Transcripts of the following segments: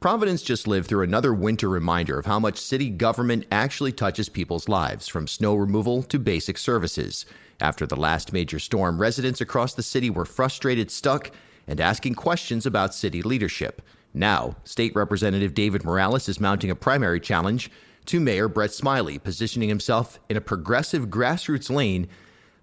Providence just lived through another winter reminder of how much city government actually touches people's lives, from snow removal to basic services. After the last major storm, residents across the city were frustrated, stuck, and asking questions about city leadership. Now, State Representative David Morales is mounting a primary challenge to Mayor Brett Smiley, positioning himself in a progressive grassroots lane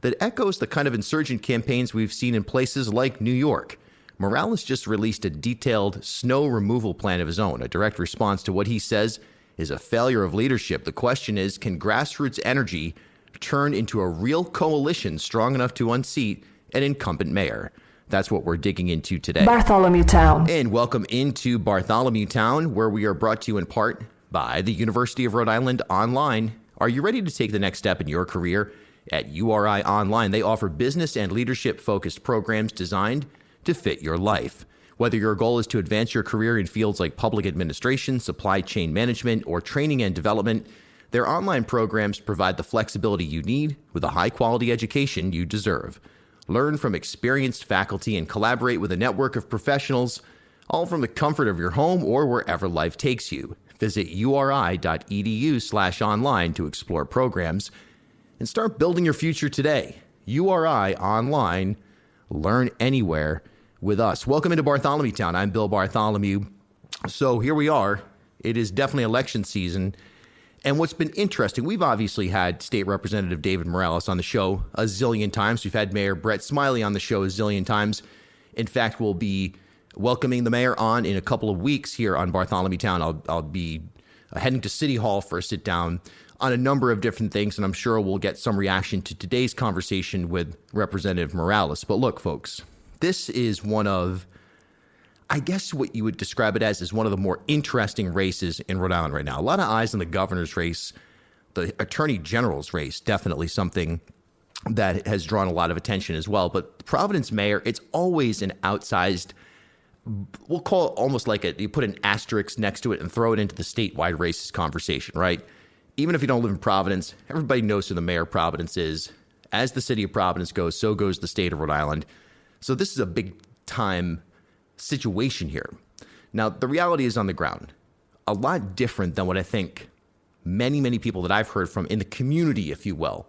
that echoes the kind of insurgent campaigns we've seen in places like New York. Morales just released a detailed snow removal plan of his own, a direct response to what he says is a failure of leadership. The question is, can grassroots energy turn into a real coalition strong enough to unseat an incumbent mayor? That's what we're digging into today. Bartholomewtown. And welcome into Bartholomewtown, where we are brought to you in part by the University of Rhode Island Online. Are you ready to take the next step in your career? At URI Online, they offer business and leadership-focused programs designed to fit your life. Whether your goal is to advance your career in fields like public administration, supply chain management, or training and development, their online programs provide the flexibility you need with a high-quality education you deserve. Learn from experienced faculty and collaborate with a network of professionals, all from the comfort of your home or wherever life takes you. Visit uri.edu/online to explore programs and start building your future today. URI Online. Learn anywhere with us. Welcome into Bartholomewtown. I'm Bill Bartholomew. So here we are. It is definitely election season. And what's been interesting, we've obviously had State Representative David Morales on the show a zillion times. We've had Mayor Brett Smiley on the show a zillion times. In fact, we'll be welcoming the mayor on in a couple of weeks here on Bartholomewtown. I'll be heading to City Hall for a sit down on a number of different things, and I'm sure we'll get some reaction to today's conversation with Representative Morales. But look, folks, this is one of, I guess what you would describe it as, is one of the more interesting races in Rhode Island right now. A lot of eyes on the governor's race, the attorney general's race, definitely something that has drawn a lot of attention as well. But the Providence mayor, it's always an outsized, we'll call it almost like you put an asterisk next to it and throw it into the statewide races conversation, right? Even if you don't live in Providence, everybody knows who the mayor of Providence is. As the city of Providence goes, so goes the state of Rhode Island. So this is a big-time situation here. Now, the reality is on the ground, a lot different than what I think many, many people that I've heard from in the community, if you will,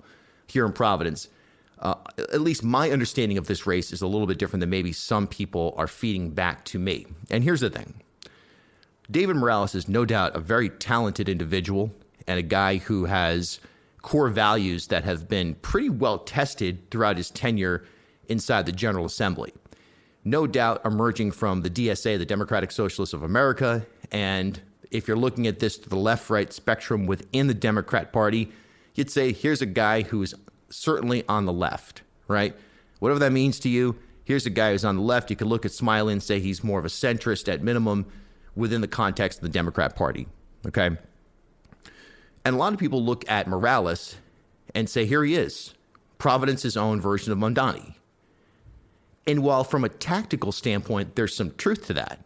here in Providence. At least my understanding of this race is a little bit different than maybe some people are feeding back to me. And here's the thing. David Morales is no doubt a very talented individual and a guy who has core values that have been pretty well tested throughout his tenure inside the General Assembly. No doubt emerging from the DSA, the Democratic Socialists of America, and if you're looking at this to the left-right spectrum within the Democrat Party, you'd say here's a guy who is certainly on the left, right? Whatever that means to you, here's a guy who's on the left. You could look at Smiley and say he's more of a centrist at minimum within the context of the Democrat Party, okay? And a lot of people look at Morales and say, here he is, Providence's own version of Mamdani. And while from a tactical standpoint, there's some truth to that,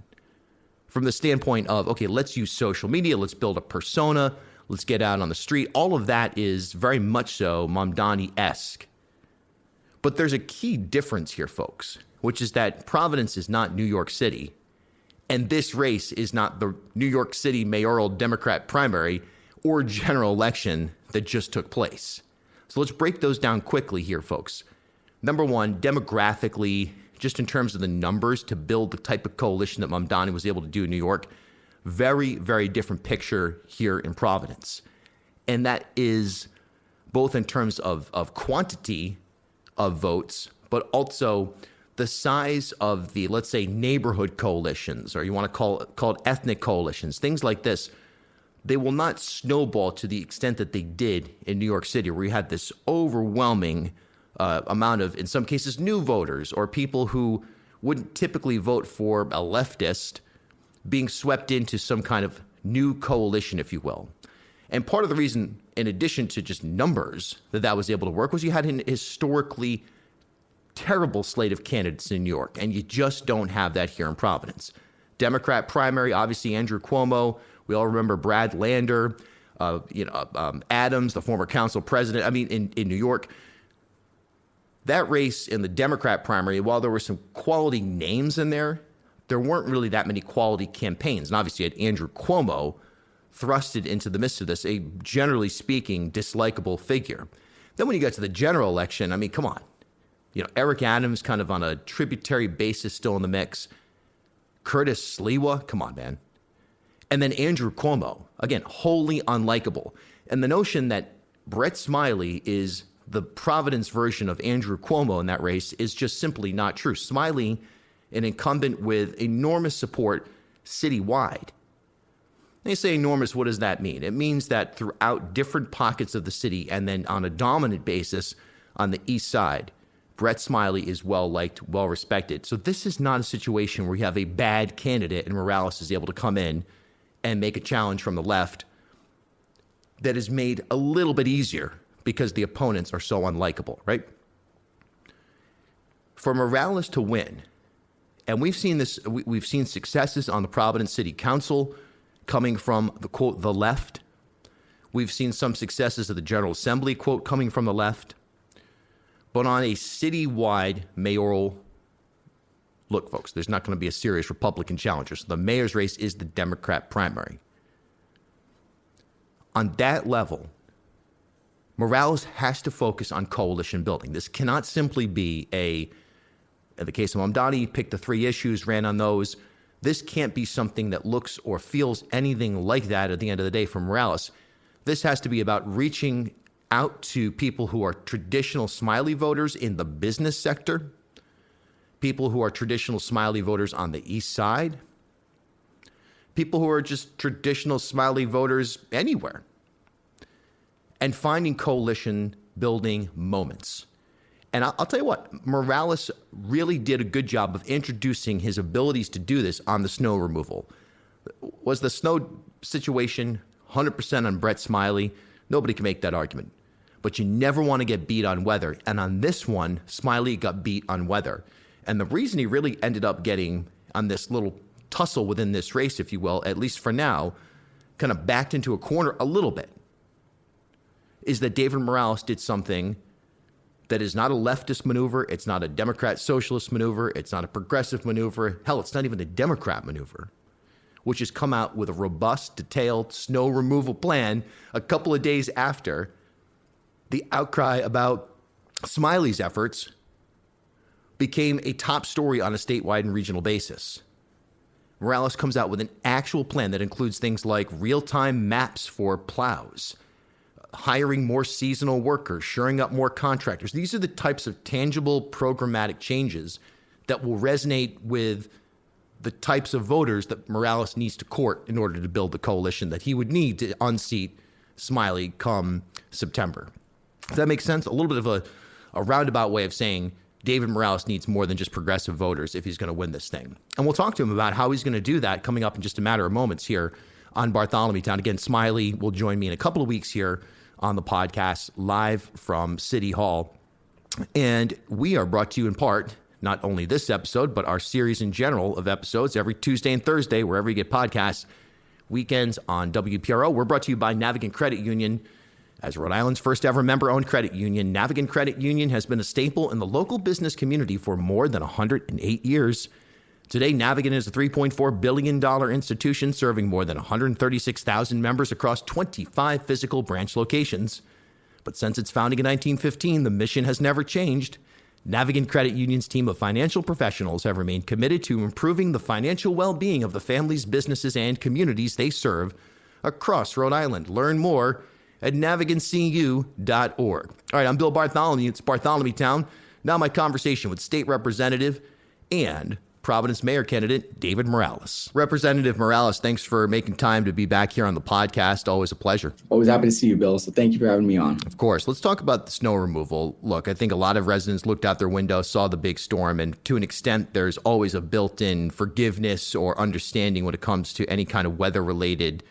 from the standpoint of, okay, let's use social media, let's build a persona, let's get out on the street, all of that is very much so Mamdani-esque. But there's a key difference here, folks, which is that Providence is not New York City, and this race is not the New York City mayoral Democrat primary or general election that just took place. So let's break those down quickly here, folks. Number one, demographically, just in terms of the numbers to build the type of coalition that Mamdani was able to do in New York, very, very different picture here in Providence. And that is both in terms of quantity of votes, but also the size of the, let's say, neighborhood coalitions, or you want to call it ethnic coalitions, things like this. They will not snowball to the extent that they did in New York City, where you had this overwhelming amount of, in some cases, new voters or people who wouldn't typically vote for a leftist being swept into some kind of new coalition, if you will. And part of the reason, in addition to just numbers, that was able to work was you had an historically terrible slate of candidates in New York, and you just don't have that here in Providence. Democrat primary, obviously Andrew Cuomo. We all remember Brad Lander, Adams, the former council president. I mean, in New York, that race in the Democrat primary, while there were some quality names in there, there weren't really that many quality campaigns. And obviously, you had Andrew Cuomo thrusted into the midst of this, a generally speaking, dislikable figure. Then when you get to the general election, I mean, come on. Eric Adams kind of on a tributary basis still in the mix. Curtis Sliwa, come on, man. And then Andrew Cuomo, again, wholly unlikable. And the notion that Brett Smiley is the Providence version of Andrew Cuomo in that race is just simply not true. Smiley, an incumbent with enormous support citywide. They say enormous, what does that mean? It means that throughout different pockets of the city and then on a dominant basis on the east side, Brett Smiley is well-liked, well-respected. So this is not a situation where you have a bad candidate and Morales is able to come in and make a challenge from the left that is made a little bit easier because the opponents are so unlikable, right? For Morales to win, and we've seen this, we've seen successes on the Providence City Council coming from the, quote, the left. We've seen some successes at the General Assembly, quote, coming from the left. But on a citywide mayoral, look, folks, there's not going to be a serious Republican challenger. So the mayor's race is the Democrat primary. On that level, Morales has to focus on coalition building. This cannot simply be in the case of Mamdani, picked the 3 issues, ran on those. This can't be something that looks or feels anything like that at the end of the day for Morales. This has to be about reaching out to people who are traditional Smiley voters in the business sector, people who are traditional Smiley voters on the east side, people who are just traditional Smiley voters anywhere, and finding coalition building moments. And I'll tell you what, Morales really did a good job of introducing his abilities to do this on the snow removal. Was the snow situation 100% on Brett Smiley? Nobody can make that argument. But you never want to get beat on weather. And on this one, Smiley got beat on weather. And the reason he really ended up getting on this little tussle within this race, if you will, at least for now, kind of backed into a corner a little bit, is that David Morales did something that is not a leftist maneuver. It's not a Democrat socialist maneuver. It's not a progressive maneuver. Hell, it's not even a Democrat maneuver, which has come out with a robust, detailed snow removal plan a couple of days after the outcry about Smiley's efforts became a top story on a statewide and regional basis. Morales comes out with an actual plan that includes things like real-time maps for plows, hiring more seasonal workers, shoring up more contractors. These are the types of tangible programmatic changes that will resonate with the types of voters that Morales needs to court in order to build the coalition that he would need to unseat Smiley come September. Does that make sense? A little bit of a roundabout way of saying David Morales needs more than just progressive voters if he's going to win this thing. And we'll talk to him about how he's going to do that coming up in just a matter of moments here on Bartholomewtown. Again, Smiley will join me in a couple of weeks here on the podcast live from City Hall. And we are brought to you in part, not only this episode, but our series in general of episodes every Tuesday and Thursday, wherever you get podcasts, weekends on WPRO. We're brought to you by Navigant Credit Union. As Rhode Island's first ever member-owned credit union, Navigant Credit Union has been a staple in the local business community for more than 108 years. Today, Navigant is a $3.4 billion institution serving more than 136,000 members across 25 physical branch locations. But since its founding in 1915, the mission has never changed. Navigant Credit Union's team of financial professionals have remained committed to improving the financial well-being of the families, businesses, and communities they serve across Rhode Island. Learn more at navigantcu.org. All right, I'm Bill Bartholomew. It's Bartholomewtown. Now my conversation with State Representative and Providence Mayor candidate David Morales. Representative Morales, thanks for making time to be back here on the podcast. Always a pleasure. Always happy to see you, Bill. So thank you for having me on. Of course. Let's talk about the snow removal. Look, I think a lot of residents looked out their window, saw the big storm, and to an extent, there's always a built-in forgiveness or understanding when it comes to any kind of weather-related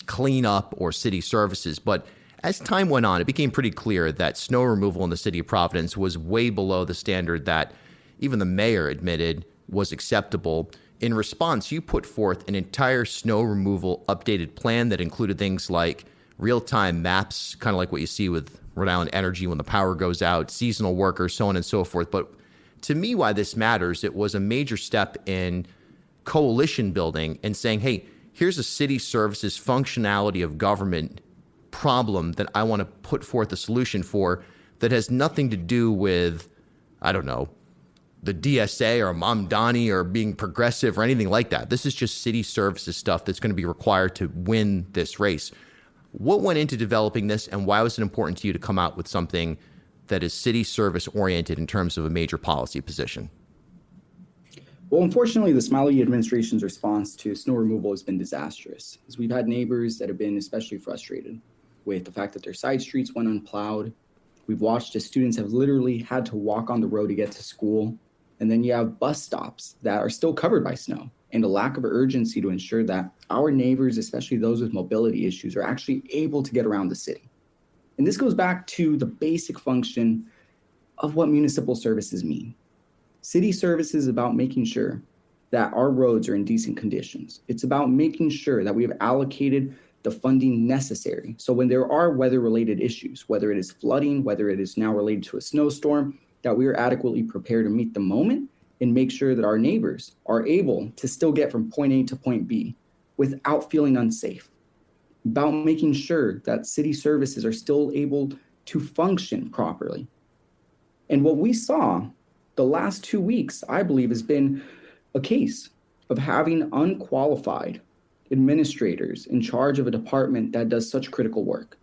cleanup or city services. But as time went on, it became pretty clear that snow removal in the city of Providence was way below the standard that even the mayor admitted was acceptable. In response, you put forth an entire snow removal updated plan that included things like real-time maps, kind of like what you see with Rhode Island Energy when the power goes out, seasonal workers, so on and so forth. But to me, why this matters, it was a major step in coalition building and saying, hey, here's a city services functionality of government problem that I want to put forth a solution for that has nothing to do with, I don't know, the DSA or Mamdani or being progressive or anything like that. This is just city services stuff that's going to be required to win this race. What went into developing this, and why was it important to you to come out with something that is city service oriented in terms of a major policy position? Well, unfortunately, the Smiley administration's response to snow removal has been disastrous, as we've had neighbors that have been especially frustrated with the fact that their side streets went unplowed. We've watched as students have literally had to walk on the road to get to school. And then you have bus stops that are still covered by snow, and a lack of urgency to ensure that our neighbors, especially those with mobility issues, are actually able to get around the city. And this goes back to the basic function of what municipal services mean. City services is about making sure that our roads are in decent conditions. It's about making sure that we have allocated the funding necessary. So when there are weather-related issues, whether it is flooding, whether it is now related to a snowstorm, that we are adequately prepared to meet the moment and make sure that our neighbors are able to still get from point A to point B without feeling unsafe. About making sure that city services are still able to function properly. And what we saw the last 2 weeks, I believe, has been a case of having unqualified administrators in charge of a department that does such critical work.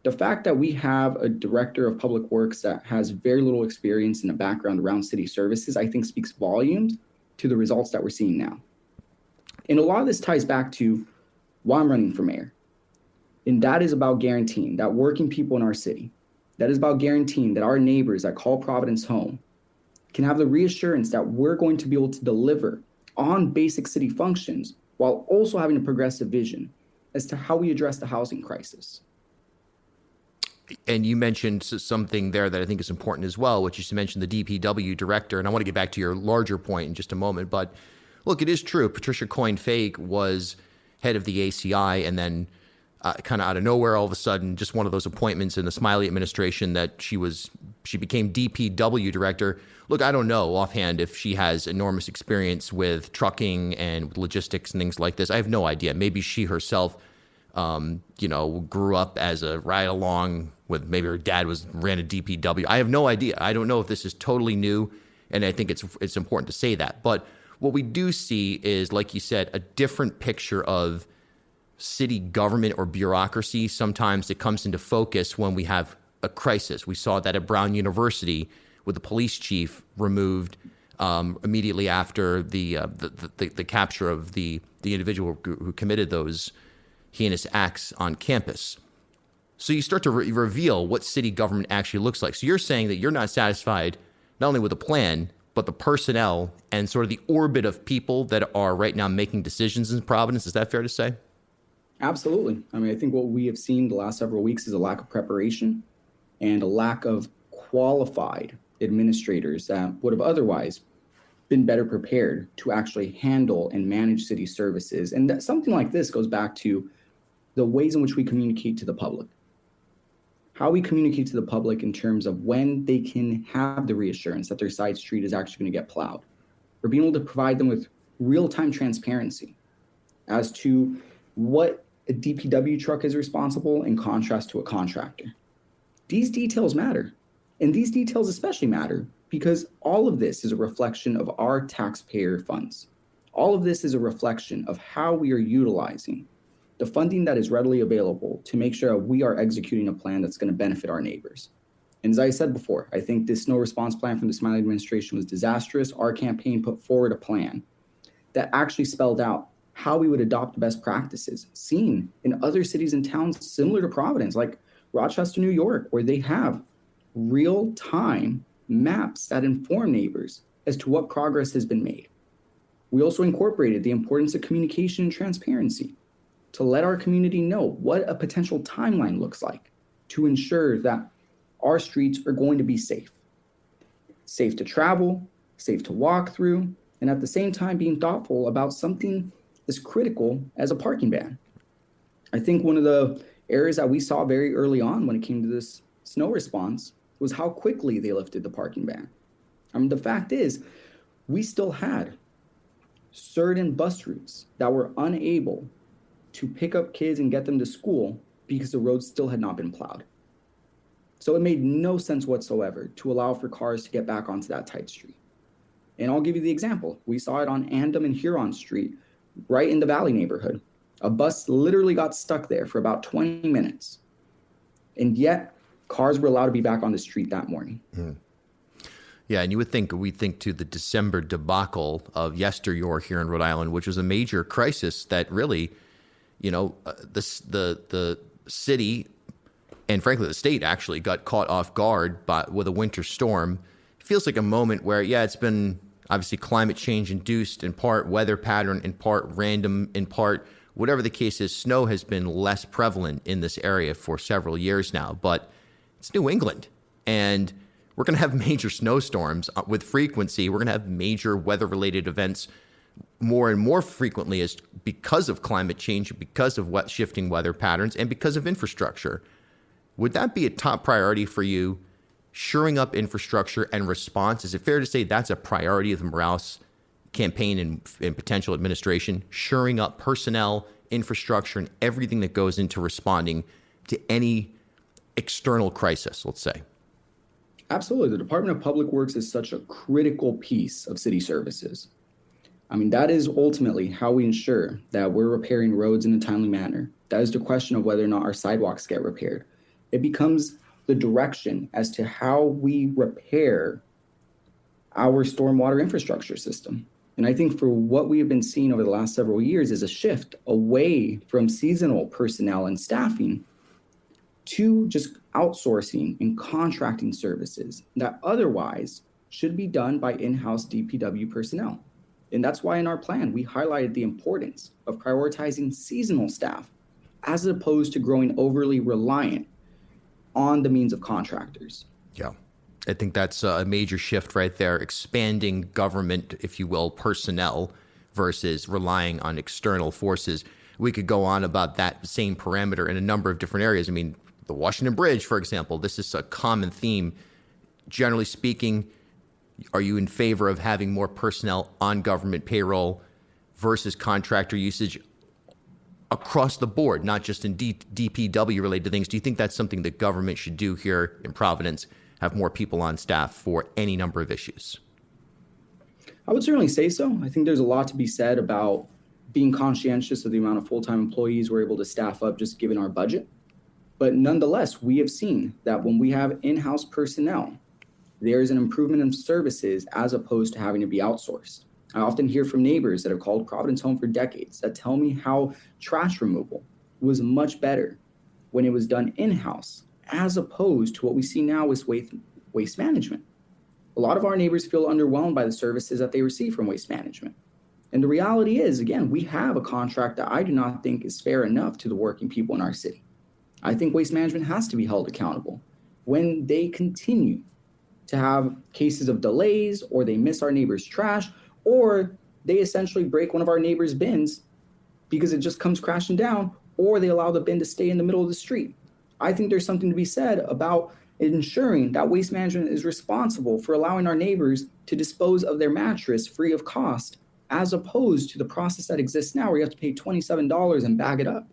The fact that we have a director of public works that has very little experience in a background around city services, I think speaks volumes to the results that we're seeing now. And a lot of this ties back to why I'm running for mayor. And that is about guaranteeing that working people in our city, that is about guaranteeing that our neighbors that call Providence home can have the reassurance that we're going to be able to deliver on basic city functions while also having a progressive vision as to how we address the housing crisis. And you mentioned something there that I think is important as well, which is to mention the DPW director. And I want to get back to your larger point in just a moment. But look, it is true. Patricia Coyne-Fake was head of the ACI, and then kind of out of nowhere, all of a sudden, just one of those appointments in the Smiley administration that she became DPW director. Look, I don't know offhand if she has enormous experience with trucking and with logistics and things like this. I have no idea. Maybe she herself grew up as a ride along with, maybe her dad ran a DPW. I have no idea. I don't know if this is totally new, and I think it's important to say that. But what we do see is, like you said, a different picture of city government or bureaucracy. Sometimes it comes into focus when we have a crisis. We saw that at Brown University with the police chief removed immediately after the capture of the individual who committed those heinous acts on campus. So you start to reveal what city government actually looks like. So you're saying that you're not satisfied not only with the plan, but the personnel and sort of the orbit of people that are right now making decisions in Providence. Is that fair to say? Absolutely. I mean, I think what we have seen the last several weeks is a lack of preparation and a lack of qualified administrators that would have otherwise been better prepared to actually handle and manage city services. And that something like this goes back to the ways in which we communicate to the public. How we communicate to the public in terms of when they can have the reassurance that their side street is actually going to get plowed, or being able to provide them with real-time transparency as to what a DPW truck is responsible in contrast to a contractor. These details matter. And these details especially matter because all of this is a reflection of our taxpayer funds. All of this is a reflection of how we are utilizing the funding that is readily available to make sure we are executing a plan that's going to benefit our neighbors. And as I said before, I think this snow response plan from the Smiley administration was disastrous. Our campaign put forward a plan that actually spelled out how we would adopt best practices seen in other cities and towns similar to Providence, like Rochester, New York, where they have real-time maps that inform neighbors as to what progress has been made. We also incorporated the importance of communication and transparency to let our community know what a potential timeline looks like to ensure that our streets are going to be safe. Safe to travel, safe to walk through, and at the same time being thoughtful about something as critical as a parking ban. I think one of the areas that we saw very early on when it came to this snow response was how quickly they lifted the parking ban. I mean, the fact is, we still had certain bus routes that were unable to pick up kids and get them to school because the roads still had not been plowed. So it made no sense whatsoever to allow for cars to get back onto that tight street. And I'll give you the example. We saw it on Andam and Huron Street, right in the Valley neighborhood. A bus literally got stuck there for about 20 minutes. And yet, cars were allowed to be back on the street that morning. Mm. Yeah, and we think to the December debacle of yesteryear here in Rhode Island, which was a major crisis that really, the city and frankly the state actually got caught off guard with a winter storm. It feels like a moment where, it's been obviously climate change induced in part, weather pattern in part, random in part, whatever the case is. Snow has been less prevalent in this area for several years now, but it's New England, and we're going to have major snowstorms with frequency. We're going to have major weather-related events more and more frequently because of climate change, because of shifting weather patterns, and because of infrastructure. Would that be a top priority for you, shoring up infrastructure and response? Is it fair to say that's a priority of the Morales campaign and potential administration, shoring up personnel, infrastructure, and everything that goes into responding to any external crisis, let's say? Absolutely. The Department of Public Works is such a critical piece of city services. I mean, that is ultimately how we ensure that we're repairing roads in a timely manner. That is the question of whether or not our sidewalks get repaired. It becomes the direction as to how we repair our stormwater infrastructure system. And I think for what we have been seeing over the last several years is a shift away from seasonal personnel and staffing to just outsourcing and contracting services that otherwise should be done by in-house DPW personnel. And that's why in our plan, we highlighted the importance of prioritizing seasonal staff as opposed to growing overly reliant on the means of contractors. Yeah, I think that's a major shift right there, expanding government, if you will, personnel versus relying on external forces. We could go on about that same parameter in a number of different areas. I mean, the Washington Bridge, for example, this is a common theme. Generally speaking, are you in favor of having more personnel on government payroll versus contractor usage across the board, not just in DPW related things? Do you think that's something that government should do here in Providence, have more people on staff for any number of issues? I would certainly say so. I think there's a lot to be said about being conscientious of the amount of full-time employees we're able to staff up just given our budget. But nonetheless, we have seen that when we have in-house personnel, there is an improvement in services as opposed to having to be outsourced. I often hear from neighbors that have called Providence home for decades that tell me how trash removal was much better when it was done in-house as opposed to what we see now with waste management. A lot of our neighbors feel underwhelmed by the services that they receive from waste management. And the reality is, again, we have a contract that I do not think is fair enough to the working people in our city. I think waste management has to be held accountable when they continue to have cases of delays, or they miss our neighbor's trash, or they essentially break one of our neighbor's bins because it just comes crashing down, or they allow the bin to stay in the middle of the street. I think there's something to be said about ensuring that waste management is responsible for allowing our neighbors to dispose of their mattress free of cost, as opposed to the process that exists now where you have to pay $27 and bag it up.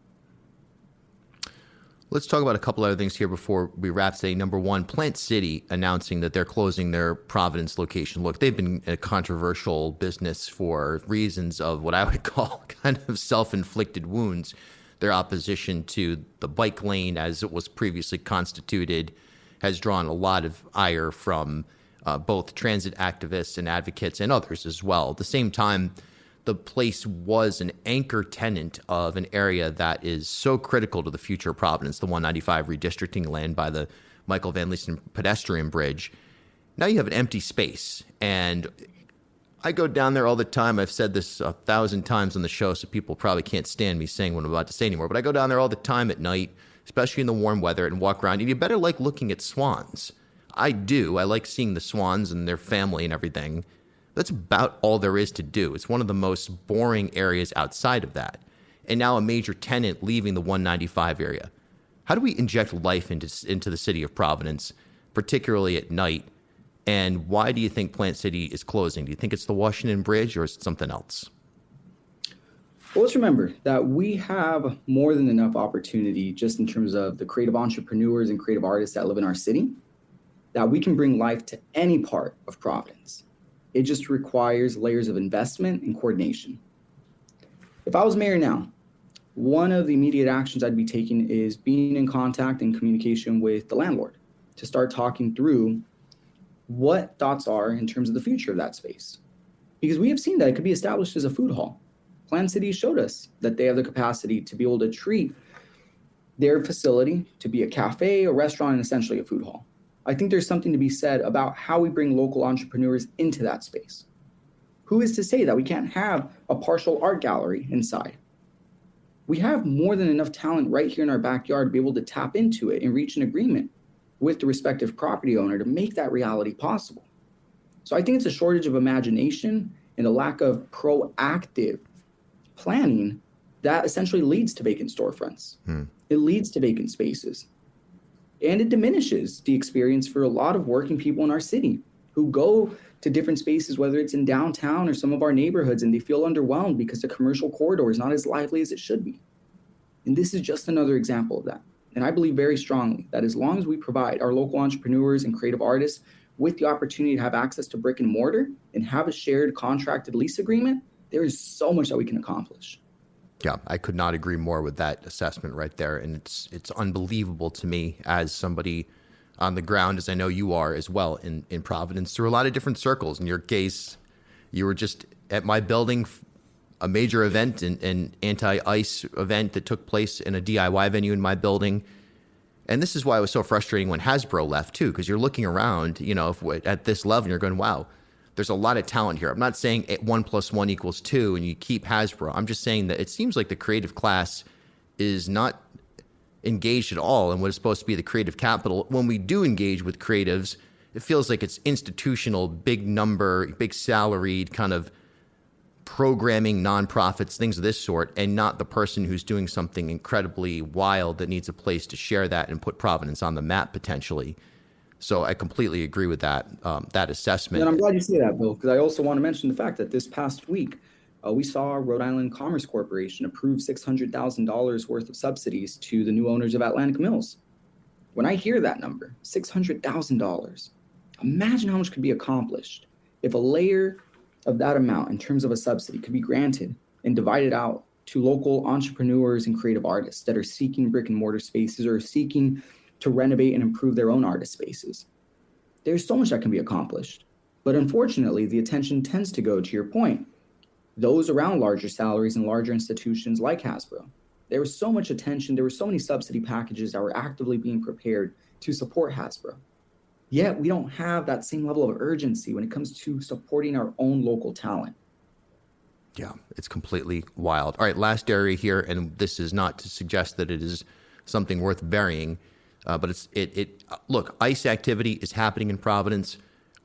Let's talk about a couple other things here before we wrap today. Number one, Plant City announcing that they're closing their Providence location. Look, they've been a controversial business for reasons of what I would call kind of self-inflicted wounds. Their opposition to the bike lane as it was previously constituted has drawn a lot of ire from both transit activists and advocates and others as well. At the same time, the place was an anchor tenant of an area that is so critical to the future of Providence, the 195 redistricting land by the Michael Van Leesten pedestrian bridge. Now you have an empty space. And I go down there all the time. I've said this 1,000 times on the show, so people probably can't stand me saying what I'm about to say anymore. But I go down there all the time at night, especially in the warm weather, and walk around. And you better like looking at swans. I do. I like seeing the swans and their family and everything. That's about all there is to do. It's one of the most boring areas outside of that. And now a major tenant leaving the 195 area. How do we inject life into the city of Providence, particularly at night, And why do you think Plant City is closing? Do you think it's the Washington Bridge or is it something else? Well, let's remember that we have more than enough opportunity just in terms of the creative entrepreneurs and creative artists that live in our city, that we can bring life to any part of Providence. It just requires layers of investment and coordination. If I was mayor now, one of the immediate actions I'd be taking is being in contact and communication with the landlord to start talking through what thoughts are in terms of the future of that space. Because we have seen that it could be established as a food hall. Plant City showed us that they have the capacity to be able to treat their facility to be a cafe, a restaurant, and essentially a food hall. I think there's something to be said about how we bring local entrepreneurs into that space. Who is to say that we can't have a partial art gallery inside? We have more than enough talent right here in our backyard to be able to tap into it and reach an agreement with the respective property owner to make that reality possible. So I think it's a shortage of imagination and a lack of proactive planning that essentially leads to vacant storefronts. It leads to vacant spaces. And it diminishes the experience for a lot of working people in our city who go to different spaces, whether it's in downtown or some of our neighborhoods, and they feel underwhelmed because the commercial corridor is not as lively as it should be. And this is just another example of that. And I believe very strongly that as long as we provide our local entrepreneurs and creative artists with the opportunity to have access to brick and mortar and have a shared contracted lease agreement, there is so much that we can accomplish. Yeah, I could not agree more with that assessment right there. And it's unbelievable to me as somebody on the ground, as I know you are as well in Providence, through a lot of different circles. In your case, you were just at my building, a major event, an anti-ice event that took place in a DIY venue in my building. And this is why it was so frustrating when Hasbro left too, because you're looking around, at this level and you're going, wow, there's a lot of talent here. I'm not saying 1 + 1 = 2 and you keep Hasbro. I'm just saying that it seems like the creative class is not engaged at all in what is supposed to be the creative capital. When we do engage with creatives, it feels like it's institutional, big number, big salaried kind of programming, nonprofits, things of this sort, and not the person who's doing something incredibly wild that needs a place to share that and put Providence on the map potentially. So I completely agree with that assessment. And I'm glad you say that, Bill, because I also want to mention the fact that this past week, we saw Rhode Island Commerce Corporation approve $600,000 worth of subsidies to the new owners of Atlantic Mills. When I hear that number, $600,000, imagine how much could be accomplished if a layer of that amount in terms of a subsidy could be granted and divided out to local entrepreneurs and creative artists that are seeking brick and mortar spaces or seeking to renovate and improve their own artist spaces. There's so much that can be accomplished. But unfortunately, the attention tends to go, to your point, those around larger salaries and larger institutions like Hasbro. There was so much attention, there were so many subsidy packages that were actively being prepared to support Hasbro. Yet we don't have that same level of urgency when it comes to supporting our own local talent. Yeah, it's completely wild. All right, last area here, and this is not to suggest that it is something worth burying, but look, ICE activity is happening in Providence.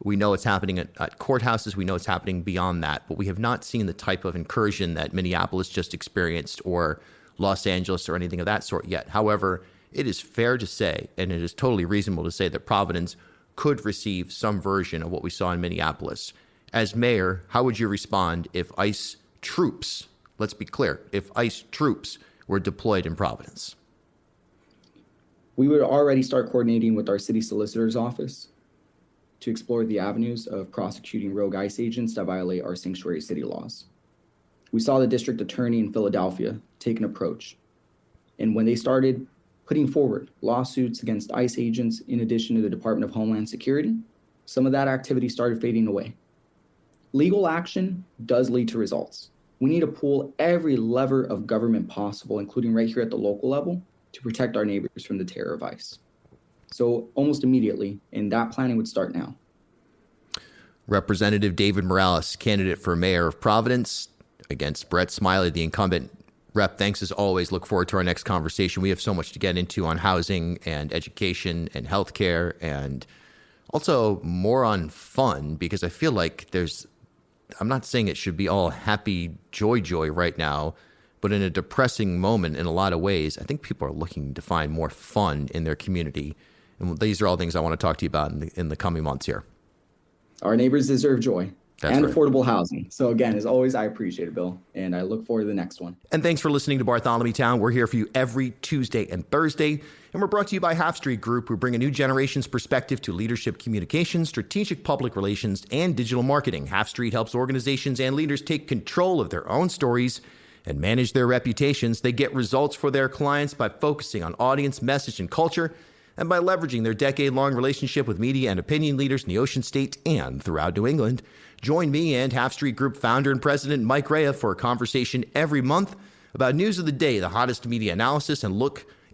We know it's happening at courthouses. We know it's happening beyond that, but we have not seen the type of incursion that Minneapolis just experienced or Los Angeles or anything of that sort yet. However, it is fair to say, and it is totally reasonable to say, that Providence could receive some version of what we saw in Minneapolis. As mayor, how would you respond if ICE troops, let's be clear, if ICE troops were deployed in Providence? We would already start coordinating with our city solicitor's office to explore the avenues of prosecuting rogue ICE agents that violate our sanctuary city laws. We saw the district attorney in Philadelphia take an approach. And when they started putting forward lawsuits against ICE agents in addition to the Department of Homeland Security, some of that activity started fading away. Legal action does lead to results. We need to pull every lever of government possible, including right here at the local level, to protect our neighbors from the terror of ICE. So almost immediately, and that planning would start now. Representative David Morales, candidate for mayor of Providence against Brett Smiley, the incumbent. Rep, thanks as always. Look forward to our next conversation. We have so much to get into on housing and education and healthcare, and also more on fun, because I feel like I'm not saying it should be all happy joy right now, but in a depressing moment in a lot of ways, I think people are looking to find more fun in their community. And these are all things I want to talk to you about in the coming months here. Our neighbors deserve joy. That's and right. affordable housing. So again, as always, I appreciate it, Bill, and I look forward to the next one. And thanks for listening to Bartholomewtown. We're here for you every Tuesday and Thursday, and we're brought to you by Half Street Group, who bring a new generation's perspective to leadership communication, strategic public relations, and digital marketing. Half Street helps organizations and leaders take control of their own stories and manage their reputations. They get results for their clients by focusing on audience, message, and culture, and by leveraging their decade-long relationship with media and opinion leaders in the Ocean State and throughout New England. Join me and Half Street Group founder and president Mike Rea for a conversation every month about news of the day, the hottest media analysis, and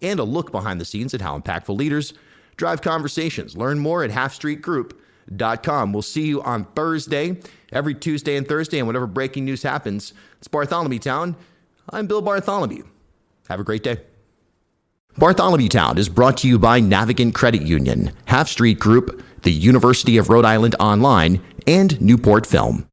a look behind the scenes at how impactful leaders drive conversations. Learn more at halfstreetgroup.com. We'll see you on Thursday, every Tuesday and Thursday, and whenever breaking news happens. It's Bartholomewtown. I'm Bill Bartholomew. Have a great day. Bartholomewtown is brought to you by Navigant Credit Union, Half Street Group, the University of Rhode Island Online, and Newport Film.